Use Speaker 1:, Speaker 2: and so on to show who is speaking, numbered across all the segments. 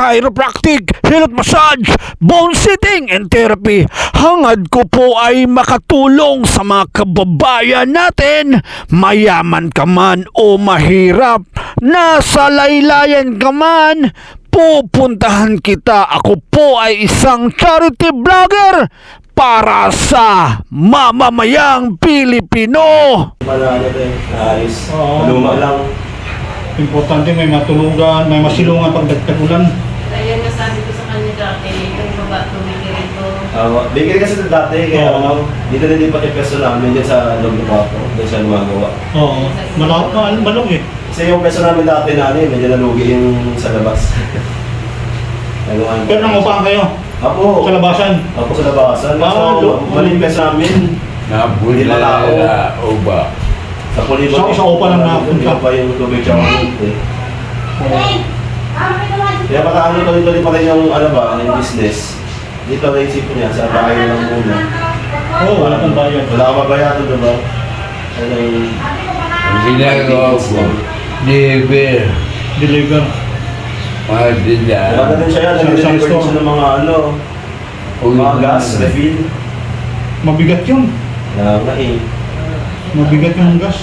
Speaker 1: chiropractic, health massage, bone sitting and therapy. Hangad ko po ay makatulong sa mga kababayan natin, mayaman ka man o mahirap, nasa laylayan ka man, pupuntahan kita. Ako po ay isang charity vlogger para sa mamamayang Pilipino.
Speaker 2: Malala din, ayos.
Speaker 3: Oo.
Speaker 2: Luma lang.
Speaker 3: Importante may matulugan, may masilungan pag dagdagulan.
Speaker 4: Ayun nga sabi ko sa kanya dati, yung baba tumigil ito.
Speaker 2: Bigay kasi dati, kaya
Speaker 3: Oo.
Speaker 2: dito na din pati peso namin dyan sa loob ng kwarto. Doon siya lumagawa.
Speaker 3: Oo. Malong eh.
Speaker 2: Kasi yung peso namin dati medyo nalugi yung sa labas.
Speaker 3: Pero nangupahan kayo
Speaker 2: Apo,
Speaker 3: sa labasan.
Speaker 2: Apo sa labasan. So, mali yung peso namin. Hindi
Speaker 5: Nabula
Speaker 2: matao.
Speaker 5: na uba.
Speaker 2: Sa Pulibo.
Speaker 3: Sa upa lang napunta.
Speaker 2: Hindi pa yung tubig siya eh. Kaya baka tuloy-tuloy pa rin yung yung business. Dito na isipin niya, sa bahay na lang muna.
Speaker 3: Oo, wala kang bayad.
Speaker 2: Wala kang babayaran, diba? Ano yung...
Speaker 5: Ang ginagawa ko,
Speaker 3: Deliver.
Speaker 5: mga dinda.
Speaker 2: Wala din siya yan,
Speaker 3: Sa isang
Speaker 2: nag-deliver
Speaker 3: store.
Speaker 2: siya ng mga gas, refill.
Speaker 3: Mabigat yun.
Speaker 2: Kaya nga eh.
Speaker 3: Mabigat yung gas.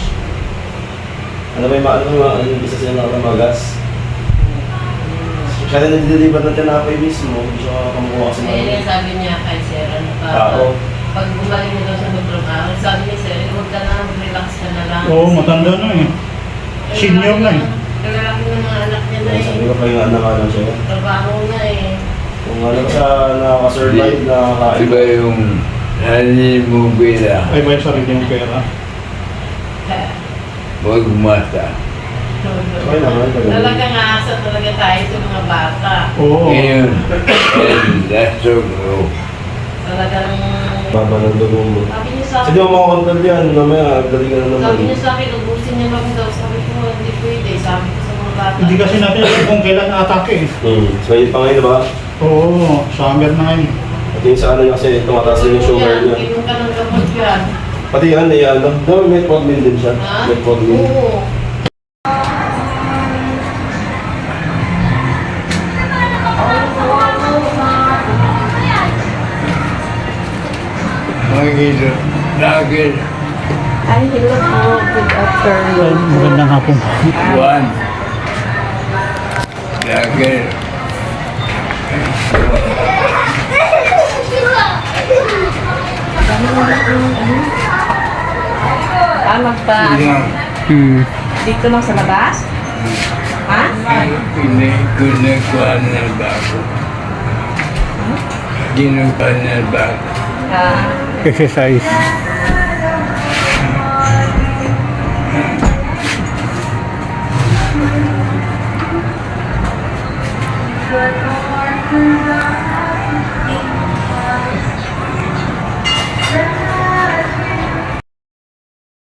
Speaker 2: Ano yung isa sila ng mga gas? Siya rin nag-deliver na tinapay mismo. Hindi siya kamukuha kasi
Speaker 4: Ayun nga sabi niya kay Sir, ano pa,
Speaker 2: Tao.
Speaker 4: pag bumalik mo daw sa doktor ka, sabi niya Sir, huwag ka na, relax ka na lang.
Speaker 3: Oo, matanda na eh. Senior na eh.
Speaker 4: Kalalaki ng mga anak niya na
Speaker 2: Sabi
Speaker 4: eh.
Speaker 2: ko pa yung anak siya.
Speaker 4: Trabaho na eh.
Speaker 2: Kung ano siya nakaka-survive na kain.
Speaker 5: Diba yung nanimubila,
Speaker 3: Ay ba yung sarili yung pera?
Speaker 5: huwag mata.
Speaker 2: Okay naman.
Speaker 4: Talaga nga, asa talaga tayo sa mga bata.
Speaker 3: Oo.
Speaker 5: Ngayon, lasok ko.
Speaker 4: Talagang,
Speaker 2: Baba ng dugo mo.
Speaker 4: sabi niya sa
Speaker 2: Kasi di mo makakontrol yan. Mamaya, galing ka na naman.
Speaker 4: sabi niya sa akin, ubusin niya lang daw. Sabi ko, hindi pwede. Sabi ko sa mga bata.
Speaker 3: Hindi kasi natin alam kung kailan na-atake eh.
Speaker 2: So yun pa ngayon, diba?
Speaker 3: Oo, summer na ngayon.
Speaker 2: At yung sa ano niya kasi tumataas din yung sugar niya.
Speaker 4: Inom ka ng gamot yan.
Speaker 2: Pati yan, daw may metformin din siya.
Speaker 4: Ha?
Speaker 2: Metformin.
Speaker 4: Oo.
Speaker 5: Makikita, lagi,
Speaker 4: Ay, hello po. Good afternoon.
Speaker 3: Magandang hapon.
Speaker 5: one, lagi,
Speaker 4: Magpa... Dito lang sa labas? Ha?
Speaker 5: pinikunakuha na ba ako? Ginukuha na ba ako?
Speaker 4: Ah,
Speaker 3: Exercise.